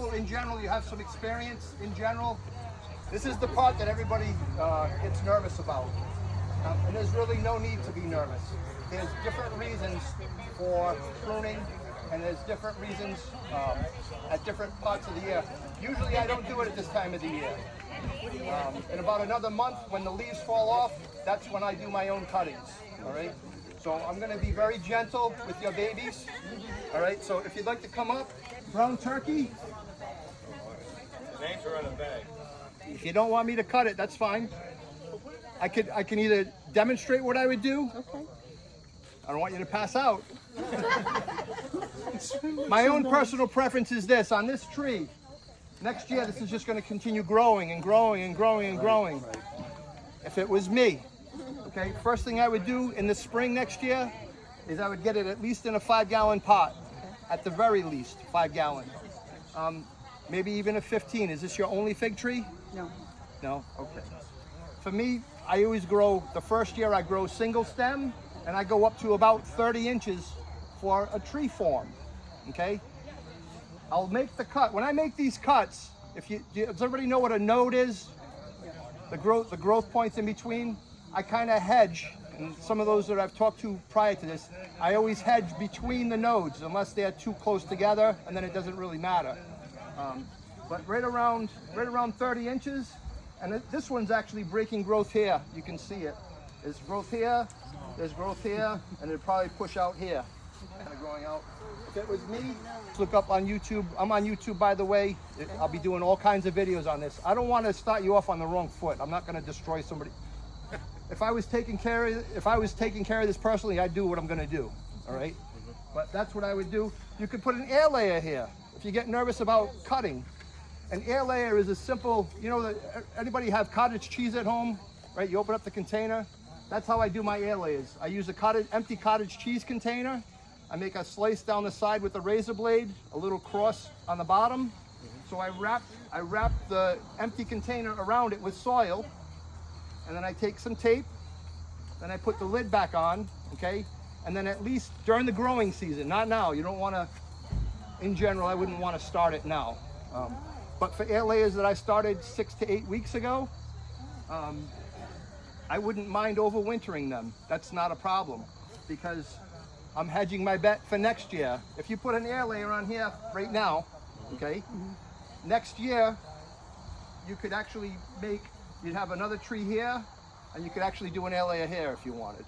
people in general, you have some experience in general. This is the part that everybody gets nervous about. And there's really no need to be nervous. There's different reasons for pruning, and there's different reasons at different parts of the year. Usually I don't do it at this time of the year. In about another month, when the leaves fall off, that's when I do my own cuttings, all right? So I'm gonna be very gentle with your babies, all right? So if you'd like to come up, brown turkey. Names are on the bag. If you don't want me to cut it, that's fine. I can either demonstrate what I would do. Okay. I don't want you to pass out. My own personal preference is this, on this tree. Next year, this is just going to continue growing and growing and growing and growing. If it was me, okay, first thing I would do in the spring next year is I would get it at least in a 5-gallon pot. At the very least, 5-gallon. Maybe even a 15. Is this your only fig tree? No. No? Okay. For me, I always grow, the first year I grow single stem, and I go up to about 30 inches for a tree form, okay? I'll make the cut. When I make these cuts, does everybody know what a node is? The growth points in between? I kind of hedge, and some of those that I've talked to prior to this, I always hedge between the nodes unless they're too close together, and then it doesn't really matter. But right around 30 inches, and this one's actually breaking growth here. You can see it. There's growth here, and it'll probably push out here. Kind of growing out. If it was me, look up on YouTube. I'm on YouTube, by the way. I'll be doing all kinds of videos on this. I don't want to start you off on the wrong foot. I'm not going to destroy somebody. If I was taking care of this personally, I'd do what I'm going to do. All right. But that's what I would do. You could put an air layer here if you get nervous about cutting. An air layer is a simple, anybody have cottage cheese at home, right? You open up the container. That's how I do my air layers. I use a empty cottage cheese container. I make a slice down the side with a razor blade, a little cross on the bottom. So I wrap the empty container around it with soil, and then I take some tape, then I put the lid back on, okay? And then at least during the growing season, not now, you don't want to, in general, I wouldn't want to start it now. But for air layers that I started 6 to 8 weeks ago, I wouldn't mind overwintering them. That's not a problem because I'm hedging my bet for next year. If you put an air layer on here right now, okay, next year you could actually you'd have another tree here, and you could actually do an air layer here if you wanted.